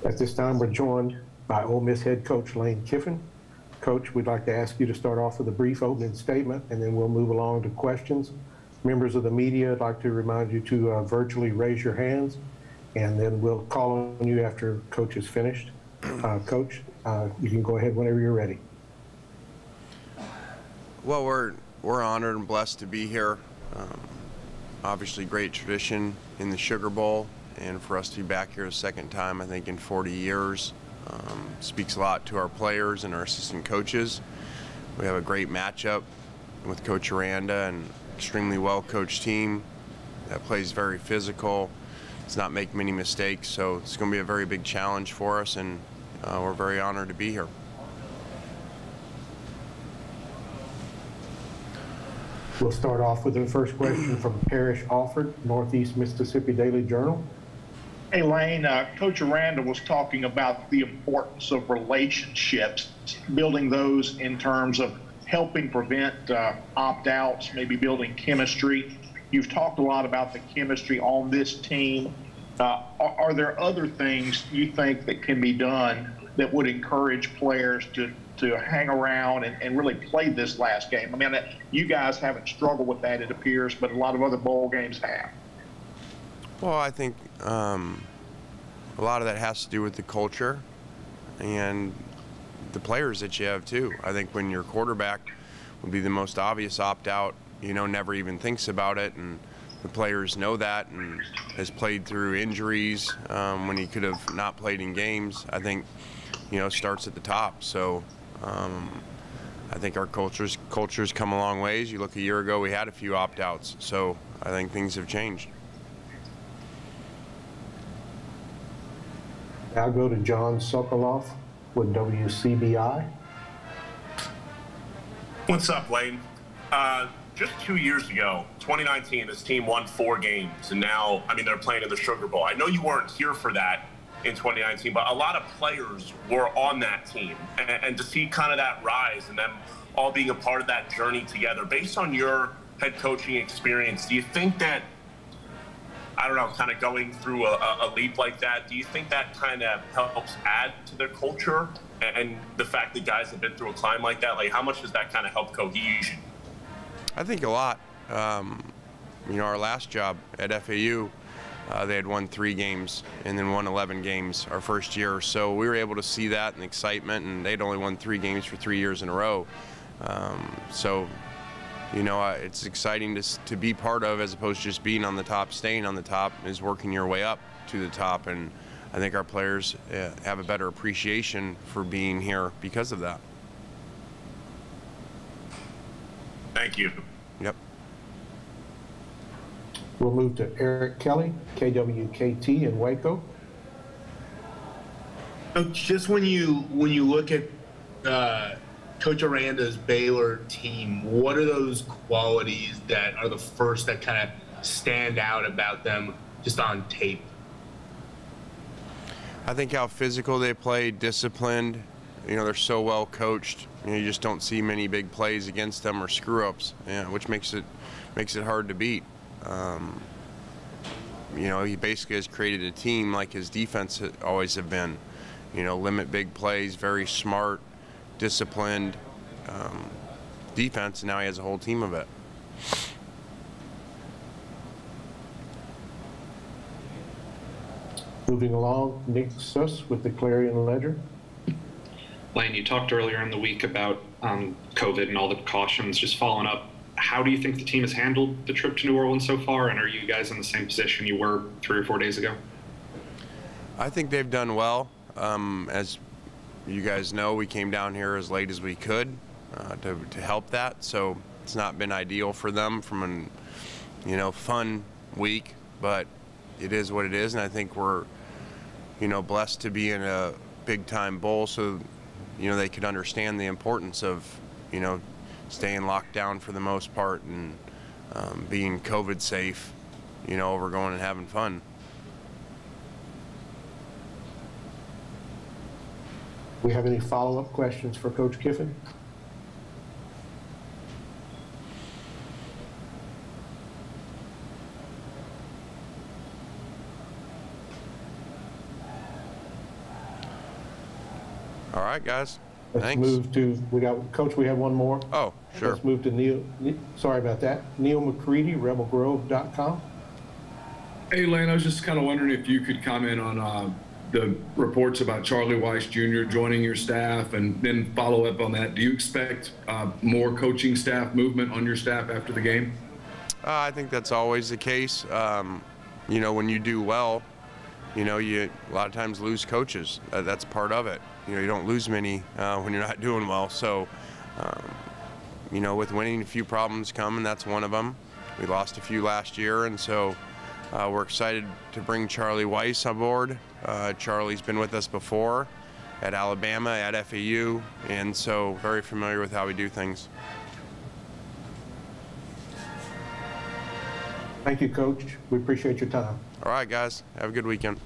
At this time, we're joined by Ole Miss head coach Lane Kiffin. Coach, we'd like to ask you to start off with a brief opening statement, and then we'll move along to questions. Members of the media, I'd like to remind you to virtually raise your hands, and then we'll call on you after Coach is finished. Coach, you can go ahead whenever you're ready. Well, we're honored and blessed to be here. Obviously, great tradition in the Sugar Bowl, and for us to be back here a second time, I think in 40 years, speaks a lot to our players and our assistant coaches. We have a great matchup with Coach Aranda, and extremely well-coached team that plays very physical. Does not make many mistakes, so it's going to be a very big challenge for us, and we're very honored to be here. We'll start off with the first question from Parrish Alford, Northeast Mississippi Daily Journal. Hey, Lane, Coach Aranda was talking about the importance of relationships, building those in terms of helping prevent opt-outs, maybe building chemistry. You've talked a lot about the chemistry on this team. Are there other things you think that can be done that would encourage players to hang around and really play this last game? I mean, you guys haven't struggled with that, it appears, but a lot of other bowl games have. Well, I think a lot of that has to do with the culture and the players that you have too. I think when your quarterback would be the most obvious opt-out, never even thinks about it, and the players know that and has played through injuries when he could have not played in games. I think, starts at the top. So I think our culture's come a long ways. You look a year ago, we had a few opt-outs, so I think things have changed. I'll go to John Sokoloff with WCBI. What's up, Lane? Just 2 years ago, 2019, this team won 4 games, and now, they're playing in the Sugar Bowl. I know you weren't here for that in 2019, but a lot of players were on that team, and to see kind of that rise and them all being a part of that journey together, based on your head coaching experience, do you think that, kind of going through a leap like that, do you think that kind of helps add to their culture and the fact that guys have been through a climb like that? Like, how much does that kind of help cohesion? I think a lot. Our last job at FAU, they had won 3 games and then won 11 games our first year. So we were able to see that and excitement, and they'd only won 3 games for 3 years in a row. It's exciting to be part of, as opposed to just being on the top. Staying on the top is working your way up to the top, and I think our players have a better appreciation for being here because of that. Thank you. Yep. We'll move to Eric Kelly, KWKT in Waco. Just when you look at Coach Aranda's Baylor team, what are those qualities that are the first that kind of stand out about them just on tape? I think how physical they play, disciplined. They're so well coached. You just don't see many big plays against them or screw-ups, which makes it hard to beat. He basically has created a team like his defense always have been. Limit big plays, very smart, disciplined defense, and now he has a whole team of it. Moving along, Nick Suss with the Clarion Ledger. Lane, you talked earlier in the week about COVID and all the precautions. Just following up, how do you think the team has handled the trip to New Orleans so far, and are you guys in the same position you were 3 or 4 days ago? I think they've done well. As you guys know, we came down here as late as we could to help that, so it's not been ideal for them from a fun week, but it is what it is, and I think we're blessed to be in a big-time bowl, so they could understand the importance of staying locked down for the most part and being COVID safe, over going and having fun. We have any follow-up questions for Coach Kiffin? All right, guys. Let's Thanks. move to, Coach, we have one more. Oh, sure. Let's move to Neil, sorry about that. Neil McCready, rebelgrove.com. Hey, Lane, I was just kind of wondering if you could comment on the reports about Charlie Weis Jr. joining your staff, and then follow up on that. Do you expect more coaching staff movement on your staff after the game? I think that's always the case. You know, when you do well, you know, you a lot of times lose coaches. That's part of it. You know, you don't lose many when you're not doing well. So, you know, with winning, a few problems come, and that's one of them. We lost a few last year, and so we're excited to bring Charlie Weis on board. Charlie's been with us before at Alabama, at FAU, and so very familiar with how we do things. Thank you, Coach. We appreciate your time. All right, guys. Have a good weekend.